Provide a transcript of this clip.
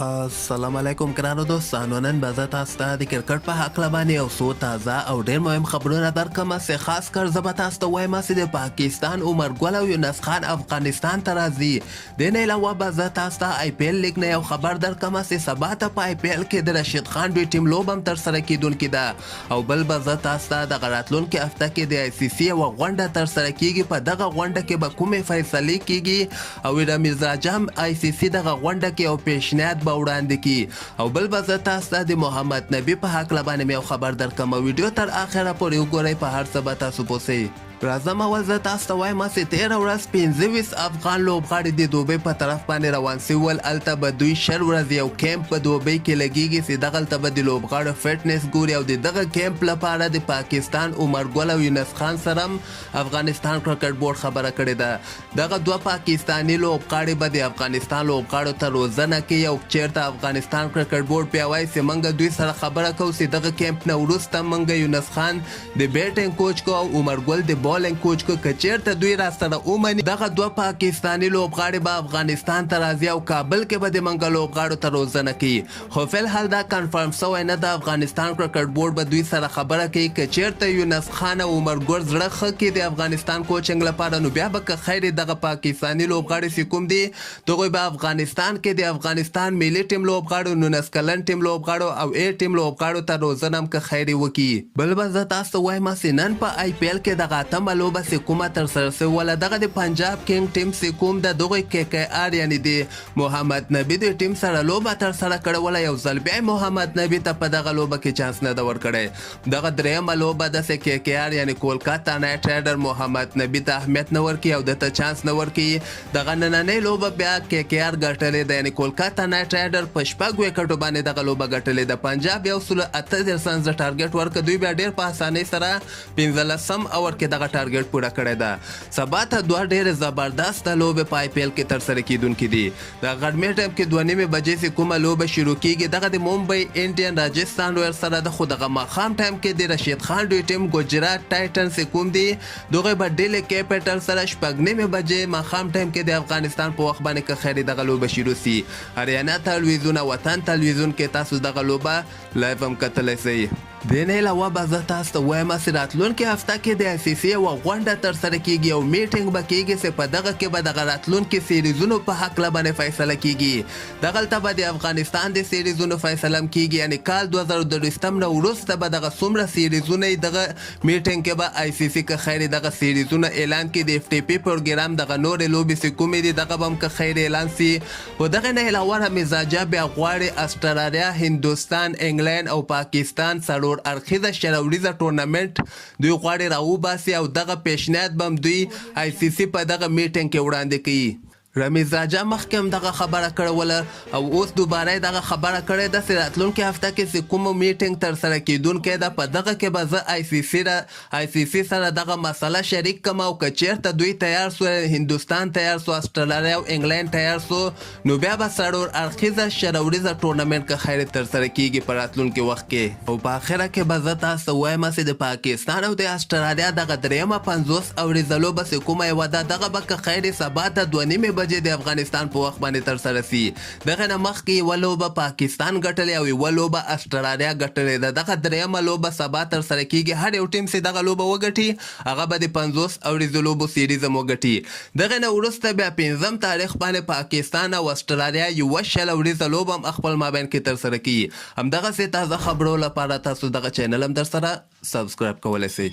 السلام علیکم ګرانو دوستانو، نن به زه تاسو ته د کرکټ په هکله باندې یو څو تازه او ډېر مهم خبرونه درکړم چې خاص کر زه به تاسو ته وایم چې د پاکستان عمر ګل او یونس خان افغانستان ته راځي. د نه علاوه به زه تاسو ته آی پی ایل لیګ نه یو خبر درکړم چې سبا ته په آی پی ایل کې د رشید خان دوی ټیم لوبه هم ترسره کیدونکې ده، او بل به زه تاسو ته دغه راتلونکې هفته کې د آی سی سی یوه غونډه ترسره کیږي. په دغه غونډه کې به کومې فیصلې کیږي او رمیز راجا هم آی سی سی دغه غونډه کې یو پیشنهاد به وړاندې کی، او بل به زه تاسو ته د محمد نبی په هکله باندې مې یو خبر درکړم. ویډیو تر اخره پورې وګورئ، په هر څه به تاسو پوه سئ. راځم اول زه تاسو ته وایم چې تېره ورځ 25 افغان لوبغاړي د دوبۍ په طرف باندې روان سوي ول. هلته به دوی 20 ورځې یو کیمپ په دوبۍ کې لګیږي چې دغلته به د لوبغاړو فټنس ګوري، او د دغه کیمپ لپاره د پاکستان عمر ګل او یونس خان سره هم افغانستان کرکټ بورډ خبره کړې ده. دغه دوه پاکستاني لوبغاړي به د افغانستان لوبغاړو ته روزنه کوي، او چیرته افغانستان کرکټ بورډ بیا وایي چې موږ دوی سره خبره کوو چې دغه کیمپ نه وروسته موږ یونس خان د بیټینګ کوچ کو او عمر ګل د بالینګ کوچ کو، که چیرته دوی را سره ومني دغه دوه پاکستاني لوبغاړي به افغانستان ته راځي او کابل کې به د موږ لوبغاړو ته روزنه کوي. خو فلحال دا کنفرم سوی نه ده. افغانستان کرکټ بورډ به دوی سره خبره کوي، که چیرته یونس خان او عمر ګل زړه ښه کړي د افغانستان کوچنګ لپاره، نو بیا به که خیر دغه پاکستاني لوبغاړي چې کوم دي دغوی به افغانستان کې د افغانستان ملي ټیم لوبغاړو، 19 کلن ټیم لوبغاړو او ای ټیم لوبغاړو ته روزنه هم که خیر وکړي. بل به زه تاسو ته وایم چې نن په آی پی ایل کې دغه اتمه لوبه چې کومه ترسره سوې وله دغه د پنجاب کینګ ټیم چې کوم د دغوی کې کې آر یعنې د محمد نبي د ټیم سره لوبه ترسره کړې وله. یو ځل بیا محمد نبي ته په دغه لوبه کې چانس نه ده ورکړی. دغه درېیمه لوبه ده چې کې کې آر یعنې کولکاتا نایټ رایډر محمد نبي ته اهمیت نه ورکوي او دته چانس نه ورکوي. دغه نننۍ لوبه بیا کې کې آر ګټلې ده، یعنې کولکاتا نایټ رایډر په 6 وکټو باندې دغه لوبه ګټلې ده. پنجاب 138 رنز ټارګټ ورکړ، دوی بیا ډېر په اسانۍ سره 15 اوور کې دغه ټارګټ پوره کړی ده. سبا ته دوه ډېرې زبردسته لوبې په آی پی ایل کې ترسره کیدونکې دي. د غرمې ټایم کې 2:30 بجې چې کومه لوبه شروع کیږي دغه د ممبئی انډین راجستان رویل سره ده، خو دغه ماښام ټایم کې د رشید خان دوی ټیم ګجرات ټایټنز چې کوم دي دغوی به ډیلي کیپیټل سره 6:30 بجې ماښام ټایم کې د افغانستان په وخت باندې که خیر دغه لوبه شروع سي. هریانا تلویزیون او وطن تلویزیون کې تاسو دغه لوبه لایو هم کتلی سئ. د نه علاوه به زه تاسو ته وایم چې راتلونکې هفته کې د آی سی سی یوه غونډه ترسره کیږي او میټینګ به کیږي چې په دغه کې به دغه راتلونکي سیریزونو په هکله باندې فیصله کیږي. دغلته به د افغانستان د سیریزونو فیصله هم کیږي، یعنې کال 2023 نه وروسته به دغه څومره سیریزونه دغه میټینګ کې به آی سی سی که خیر دغه سیریزونه اعلان کړي. د اف ټي پي پروګرام دغه نورې لوبې چې کومې دي دغه به هم که خیر اعلان سي. خو دغه نه علاوه رمیز راجا بیا غواړي استرالیا، هندوستان، انګلند او پاکستان څلور اړخیزه شلوریزه ټورنمنټ دوی غواړي راوباسي، او دغه پیشنهاد به هم دوی آی سی سی په دغه میټینګ کې وړاندې کوي. رمیز راجا مخکې هم دغه خبره کړې وله او اوس دوباره یې دغه خبره کړې ده چې راتلونکې هفته کې چې کومه میټینګ ترسره کیدونکی ده په دغه کې به زه آی سی سی سره دغه مسله شریک کړم، او که چیرته دوی تیار سو، هندوستان تیار سو، استرالیا او انګلند تیار سو، نو بیا به څلور اړخیزه شلوریزه ټورنمنټ که خیر ترسره کیږي په راتلونکي وخت کې. او په آخره کې به زه تاسو ته وایم چې د پاکستان او د استرالیا دغه درېیمه 50 اوریزه لوبه چې کومه یوه ده دغه به که خیر سبا ته 2:30 د افغانستان په وخت باندې ترسره سي. دغه نه مخکې یوه لوبه پاکستان ګټلې او یوه لوبه استرالیا ګټلې ده. دغه درېیمه لوبه سبا ترسره کیږي. هر یو ټیم چې دغه لوبه وګټي هغه به د 50 اوریزو لوبو سیریز هم وګټي. دغه نه وروسته بیا 5 تاریخ باندې پاکستان او استرالیا یوه 20 اوریزه لوبه هم خپل مابین کې ترسره کوي. همدغسې تازه خبرو لپاره تاسو دغه چینل هم در سره سبسکرایب کولی سئ.